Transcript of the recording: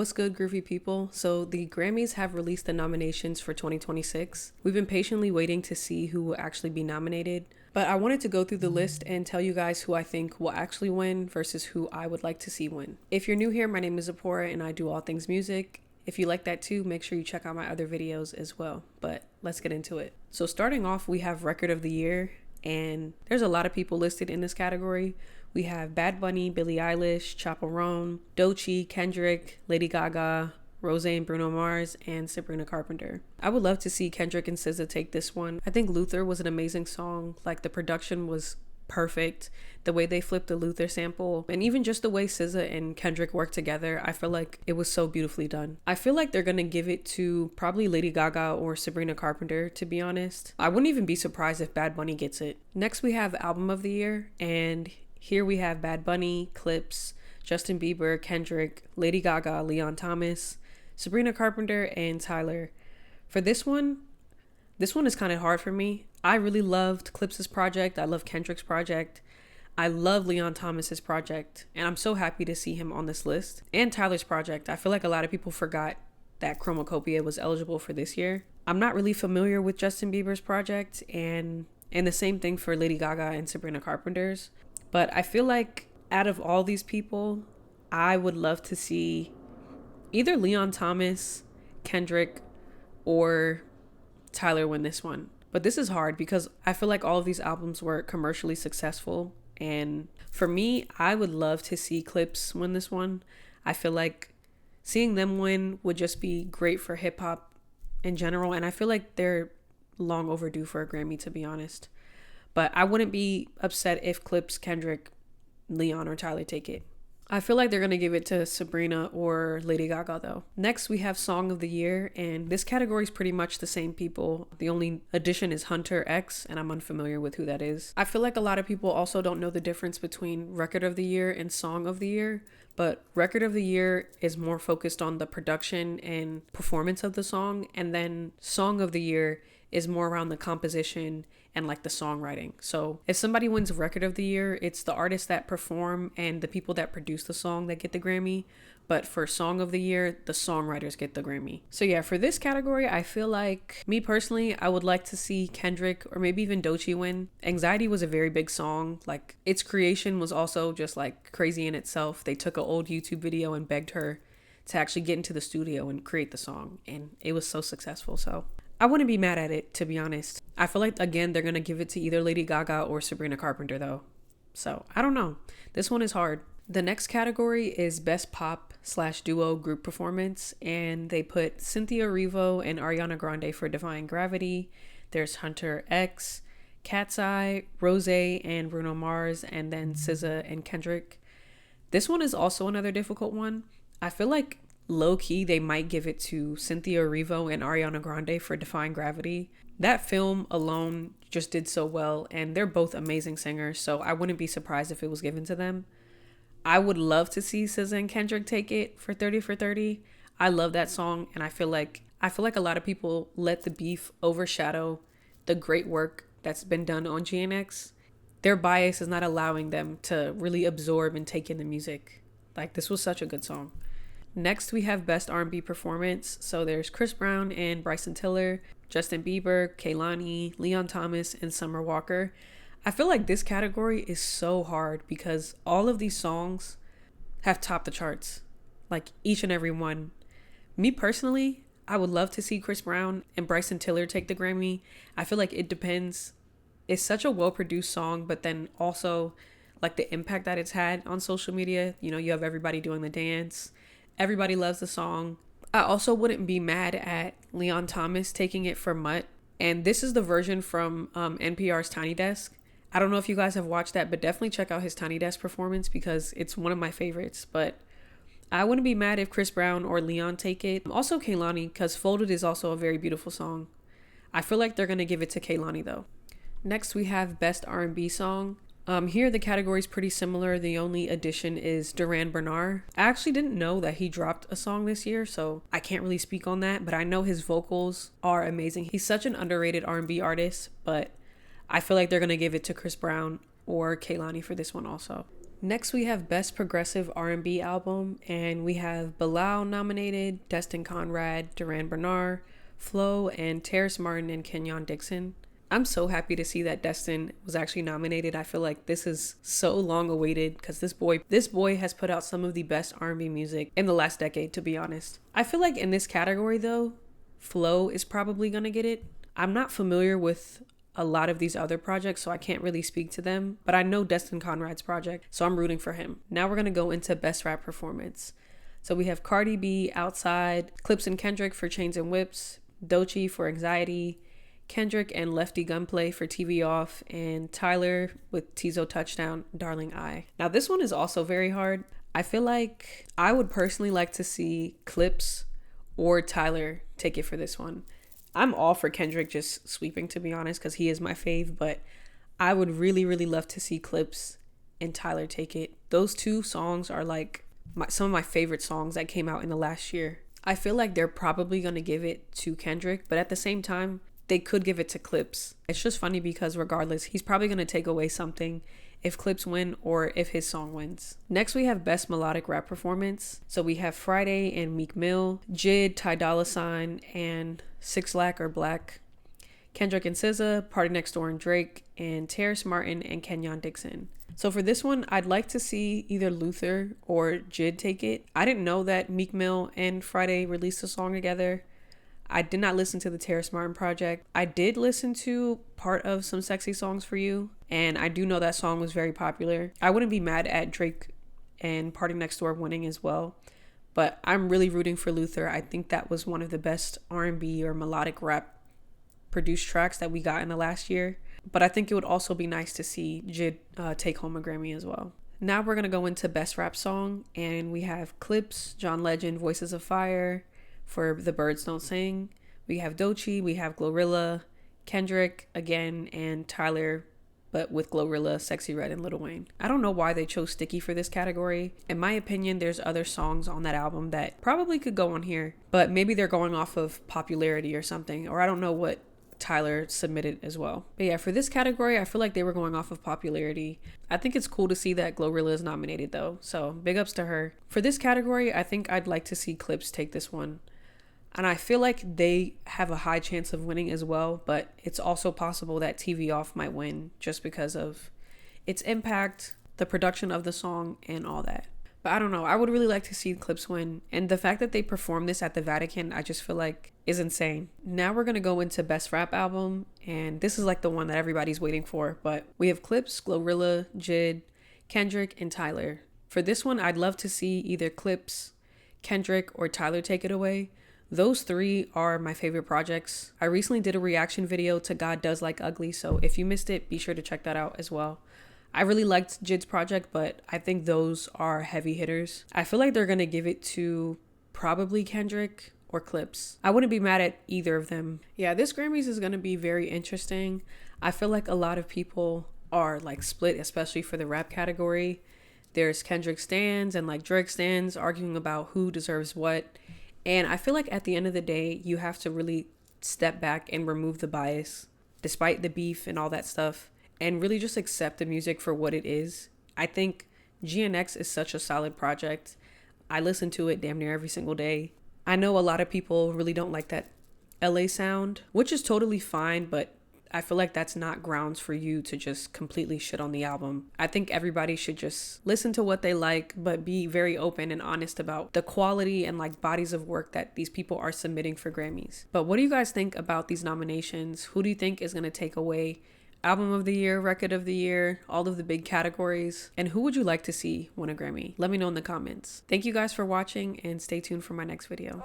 What's good, groovy people? So the Grammys have released the nominations for 2026. We've been patiently waiting to see who will actually be nominated, but I wanted to go through the list and tell you guys who I think will actually win versus who I would like to see win. If you're new here, my name is Zipporah and I do all things music. If you like that too, make sure you check out my other videos as well. But let's get into it. So starting off, we have Record of the Year, and there's a lot of people listed in this category. We have Bad Bunny, Billie Eilish, Chappell Roan, Doechii, Kendrick, Lady Gaga, Rose and Bruno Mars, and Sabrina Carpenter. I would love to see Kendrick and SZA take this one. I think Luther was an amazing song. Like, the production was perfect. The way they flipped the Luther sample, and even just the way SZA and Kendrick worked together, I feel like it was so beautifully done. I feel like they're gonna give it to probably Lady Gaga or Sabrina Carpenter, to be honest. I wouldn't even be surprised if Bad Bunny gets it. Next, we have Album of the Year, and here we have Bad Bunny, Clips, Justin Bieber, Kendrick, Lady Gaga, Leon Thomas, Sabrina Carpenter, and Tyler. For this one is kind of hard for me. I really loved Clips' project. I love Kendrick's project. I love Leon Thomas's project, and I'm so happy to see him on this list. And Tyler's project. I feel like a lot of people forgot that Chromacopia was eligible for this year. I'm not really familiar with Justin Bieber's project, and the same thing for Lady Gaga and Sabrina Carpenter's. But I feel like out of all these people, I would love to see either Leon Thomas, Kendrick, or Tyler win this one. But this is hard because I feel like all of these albums were commercially successful. And for me, I would love to see Clips win this one. I feel like seeing them win would just be great for hip hop in general. And I feel like they're long overdue for a Grammy, to be honest. But I wouldn't be upset if Clips, Kendrick, Leon, or Tyler take it. I feel like they're going to give it to Sabrina or Lady Gaga though. Next, we have Song of the Year, and this category is pretty much the same people. The only addition is Hunter X, and I'm unfamiliar with who that is. I feel like a lot of people also don't know the difference between Record of the Year and Song of the Year, but Record of the Year is more focused on the production and performance of the song, and then Song of the Year is more around the composition and like the songwriting. So if somebody wins Record of the Year, it's the artists that perform and the people that produce the song that get the Grammy. But for Song of the Year, the songwriters get the Grammy. So yeah, for this category, I feel like, me personally, I would like to see Kendrick or maybe even Doechii win. Anxiety was a very big song. Like, its creation was also just like crazy in itself. They took an old YouTube video and begged her to actually get into the studio and create the song, and it was so successful. So I wouldn't be mad at it, to be honest. I feel like, again, they're going to give it to either Lady Gaga or Sabrina Carpenter, though. So, I don't know. This one is hard. The next category is Best Pop/Duo Group Performance, and they put Cynthia Erivo and Ariana Grande for Defying Gravity. There's Hunter X, Cat's Eye, Rose, and Bruno Mars, and then SZA and Kendrick. This one is also another difficult one. I feel like low-key they might give it to Cynthia Erivo and Ariana Grande for Defying Gravity. That film alone just did so well, and they're both amazing singers, so I wouldn't be surprised if it was given to them. I would love to see SZA and Kendrick take it for 30 for 30. I love that song, and I feel like a lot of people let the beef overshadow the great work that's been done on GNX. Their bias is not allowing them to really absorb and take in the music. Like, this was such a good song. Next, we have Best R&B Performance. So there's Chris Brown and Bryson Tiller, Justin Bieber, Kehlani, Leon Thomas, and Summer Walker. I feel like this category is so hard because all of these songs have topped the charts. Like, each and every one. Me personally, I would love to see Chris Brown and Bryson Tiller take the Grammy. I feel like it depends. It's such a well-produced song, but then also like the impact that it's had on social media. You know, you have everybody doing the dance. Everybody loves the song. I also wouldn't be mad at Leon Thomas taking it for Mutt. And this is the version from NPR's Tiny Desk. I don't know if you guys have watched that, but definitely check out his Tiny Desk performance because it's one of my favorites. But I wouldn't be mad if Chris Brown or Leon take it. Also Kehlani, because Folded is also a very beautiful song. I feel like they're going to give it to Kehlani though. Next, we have Best R&B Song. Here the category is pretty similar. The only addition is Duran Bernard. I actually didn't know that he dropped a song this year, so I can't really speak on that, but I know his vocals are amazing. He's such an underrated R&B artist, but I feel like they're going to give it to Chris Brown or Kehlani for this one also. Next, we have Best Progressive R&B Album, and we have Bilal nominated, Destin Conrad, Duran Bernard, Flo, and Terrace Martin and Kenyon Dixon. I'm so happy to see that Destin was actually nominated. I feel like this is so long awaited because this boy has put out some of the best R&B music in the last decade, to be honest. I feel like in this category though, Flo is probably gonna get it. I'm not familiar with a lot of these other projects, so I can't really speak to them, but I know Destin Conrad's project, so I'm rooting for him. Now we're gonna go into Best Rap Performance. So we have Cardi B, Outside, Clips and Kendrick for Chains and Whips, Doechii for Anxiety, Kendrick and Lefty Gunplay for TV Off, and Tyler with Tizo Touchdown, Darling I. Now this one is also very hard. I feel like I would personally like to see Clips or Tyler take it for this one. I'm all for Kendrick just sweeping, to be honest, because he is my fave, but I would really, really love to see Clips and Tyler take it. Those two songs are like some of my favorite songs that came out in the last year. I feel like they're probably going to give it to Kendrick, but at the same time, they could give it to Clips. It's just funny because regardless, he's probably going to take away something if Clips win or if his song wins. Next, we have Best Melodic Rap Performance. So we have Friday and Meek Mill, Jid, Ty Dolla $ign, and 6 Lack or Black, Kendrick and SZA, Party Next Door and Drake, and Terrace Martin and Kenyon Dixon. So for this one, I'd like to see either Luther or Jid take it. I didn't know that Meek Mill and Friday released a song together. I did not listen to the Terrace Martin project. I did listen to part of Some Sexy Songs for You, and I do know that song was very popular. I wouldn't be mad at Drake and Party Next Door winning as well, but I'm really rooting for Luther. I think that was one of the best R&B or melodic rap produced tracks that we got in the last year. But I think it would also be nice to see Jid take home a Grammy as well. Now we're going to go into Best Rap Song, and we have Clips, John Legend, Voices of Fire for The Birds Don't Sing. We have Doechii, we have Glorilla, Kendrick again, and Tyler, but with Glorilla, Sexy Red, and Lil Wayne. I don't know why they chose Sticky for this category. In my opinion, there's other songs on that album that probably could go on here, but maybe they're going off of popularity or something, or I don't know what Tyler submitted as well. But yeah, for this category, I feel like they were going off of popularity. I think it's cool to see that Glorilla is nominated though, so big ups to her. For this category, I think I'd like to see Clips take this one. And I feel like they have a high chance of winning as well, but it's also possible that TV Off might win just because of its impact, the production of the song, and all that. But I don't know. I would really like to see Clips win. And the fact that they performed this at the Vatican, I just feel like is insane. Now we're going to go into Best Rap Album. And this is like the one that everybody's waiting for. But we have Clips, Glorilla, Jid, Kendrick, and Tyler. For this one, I'd love to see either Clips, Kendrick, or Tyler take it away. Those three are my favorite projects. I recently did a reaction video to God Does Like Ugly, so if you missed it, be sure to check that out as well. I really liked Jid's project, but I think those are heavy hitters. I feel like they're going to give it to probably Kendrick or Clips. I wouldn't be mad at either of them. Yeah, this Grammys is going to be very interesting. I feel like a lot of people are like split, especially for the rap category. There's Kendrick stans and like Drake stans arguing about who deserves what. And I feel like at the end of the day, you have to really step back and remove the bias, despite the beef and all that stuff, and really just accept the music for what it is. I think GNX is such a solid project. I listen to it damn near every single day. I know a lot of people really don't like that LA sound, which is totally fine, but I feel like that's not grounds for you to just completely shit on the album. I think everybody should just listen to what they like, but be very open and honest about the quality and like bodies of work that these people are submitting for Grammys. But what do you guys think about these nominations? Who do you think is going to take away Album of the Year, Record of the Year, all of the big categories? And who would you like to see win a Grammy? Let me know in the comments. Thank you guys for watching and stay tuned for my next video.